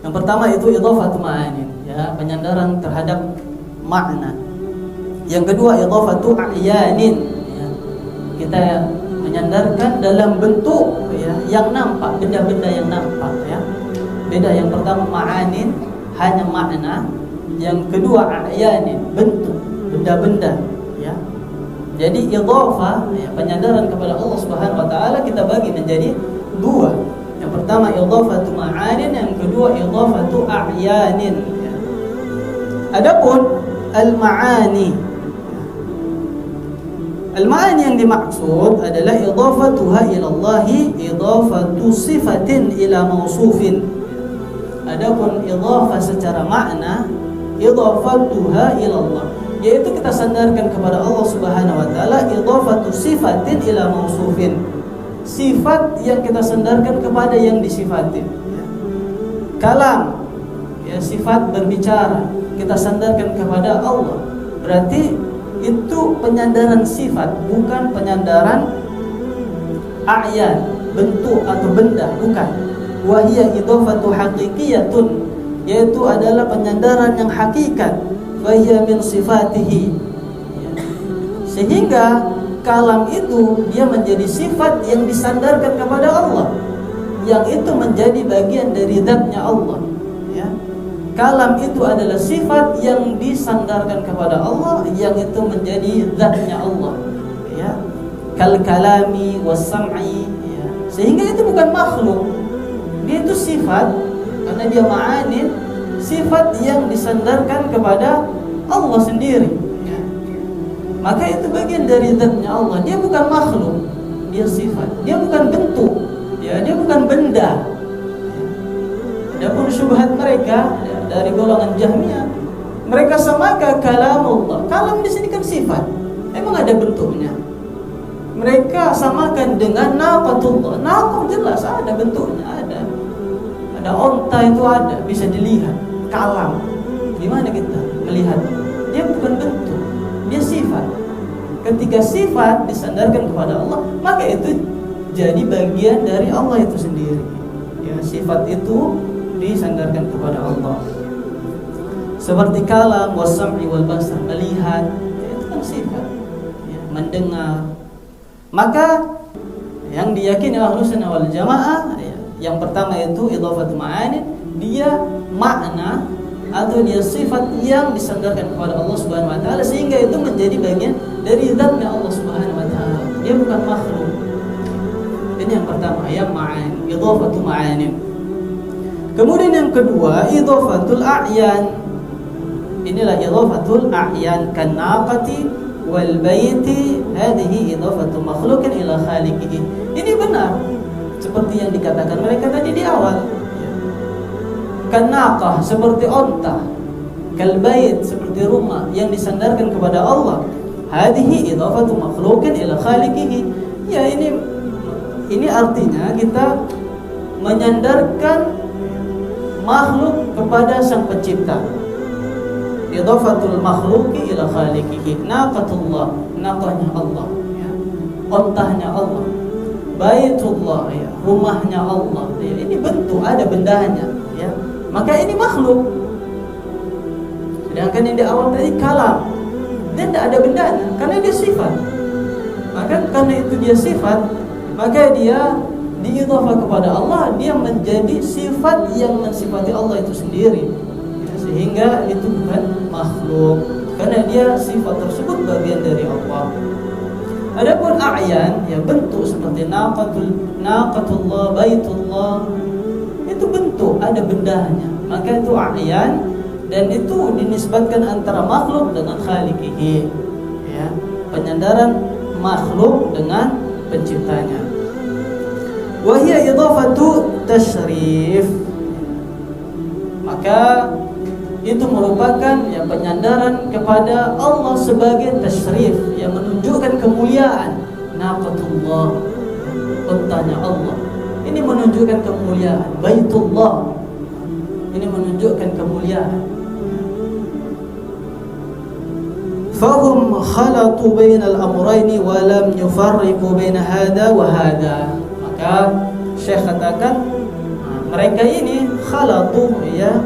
Yang pertama itu idhafatu ma'anin, ya, penyandaran terhadap makna. Yang kedua idhafatu a'yanin, ya. Kita menyandarkan dalam bentuk, ya, yang nampak, benda-benda yang nampak, ya. Beda, yang pertama ma'anin hanya makna, yang kedua a'yanin, bentuk, benda-benda, ya. Jadi idhafah, ya, penyandaran kepada Allah Subhanahu wa taala kita bagi menjadi dua. Yang pertama idhafatu ma'anin, yang kedua idhafatu a'yanin, ya. Adapun al-ma'ani, al-ma'ani yang dimaksud adalah idhafatuha ila Allah, idhafatu sifatin ila mausufin. Adapun idhafah secara makna, idhafatuha ila Allah, yaitu kita sandarkan kepada Allah Subhanahu wa taala idhafatu sifatin ila mausufin. Sifat yang kita sandarkan kepada yang disifatin, ya. Kalam, ya, sifat berbicara kita sandarkan kepada Allah. Berarti itu penyandaran sifat, bukan penyandaran a'yan, bentuk atau benda, bukan. Wa hiya idhafatu haqiqiyatun, yaitu adalah penyandaran yang hakikat. Fa hiya min sifatihi, ya. Sehingga kalam itu dia menjadi sifat yang disandarkan kepada Allah, yang itu menjadi bagian dari zatnya Allah, ya. Kalam itu adalah sifat yang disandarkan kepada Allah, yang itu menjadi zatnya Allah, ya. Kal kalami was sam'i, ya. Sehingga itu bukan makhluk, dia itu sifat, karena dia ma'anin, sifat yang disandarkan kepada Allah sendiri, ya. Maka itu bagian dari zatnya Allah. Dia bukan makhluk, dia sifat. Dia bukan bentuk, ya, dia bukan benda. Adapun syubhat mereka, ya, dari golongan Jahmiyah, mereka samakan kalamullah. Kalam di sini kan sifat, emang ada bentuknya. Mereka samakan dengan naqatullah. Naqah jelas ada bentuknya, ada onta itu ada, bisa dilihat. Kalam, di mana kita melihat? Dia bukan bentuk, dia sifat. Ketika sifat disandarkan kepada Allah, maka itu jadi bagian dari Allah itu sendiri, ya. Sifat itu disandarkan kepada Allah. Seperti kalam, was-sam'i wal basar, melihat, ya, itu kan sifat, ya, mendengar. Maka yang diyakini Ahlussunnah wal Jamaah, ya, yang pertama itu idhafatu ma'ani, dia makna atau dia sifat yang disandarkan kepada Allah Subhanahu wa taala, sehingga itu menjadi bagian dari zatnya Allah Subhanahu wa taala. Dia bukan makhluk. Ini yang pertama, yang ma'ani, idhafatu ma'ani. Kemudian yang kedua, idhafatul a'yan. Inilah idhafatul a'yan, kan naqati wal baiti, hadhihi idhafatu makhluqin ila khaliqihi. Ini benar seperti yang dikatakan mereka tadi di awal. Kan naqah, seperti onta. Kal bait, seperti rumah yang disandarkan kepada Allah. Hadhihi idhafatu makhluqin ila khaliqihi. Ya, ini artinya kita menyandarkan makhluk kepada sang pencipta. Idhafatul makhluqi ila khaliqihi. Naqatullah, naqahnya Allah, ya. Ontahnya Allah. Baitullah, ya, rumahnya Allah, ya. Ini bentuk, ada bendanya, ya. Maka ini makhluk. Sedangkan yang di awal tadi kalam, dia tidak ada bendanya, karena dia sifat. Maka karena itu dia sifat, maka dia diidhafah kepada Allah, dia menjadi sifat yang mensifati Allah itu sendiri, ya, sehingga itu bukan makhluk, karena dia sifat tersebut bagian dari Allah. Adapun a'yan, ya, bentuk seperti naqatullah, baitullah, itu bentuk, ada bendanya, maka itu a'yan, dan itu dinisbatkan antara makhluk dengan khaliqihi, ya, penyandaran makhluk dengan penciptanya. Wa hiya idhafatu tasyrif, maka itu merupakan, ya, penyandaran kepada Allah sebagai tasyrif, yang menunjukkan kemuliaan. Naqatullah, ontanya Allah, ini menunjukkan kemuliaan. Baitullah, ini menunjukkan kemuliaan. Fahum khalatu bainal amrayni wa lam yufarriqu baina hada wa hada. Maka Syekh katakan, mereka ini khalatu ya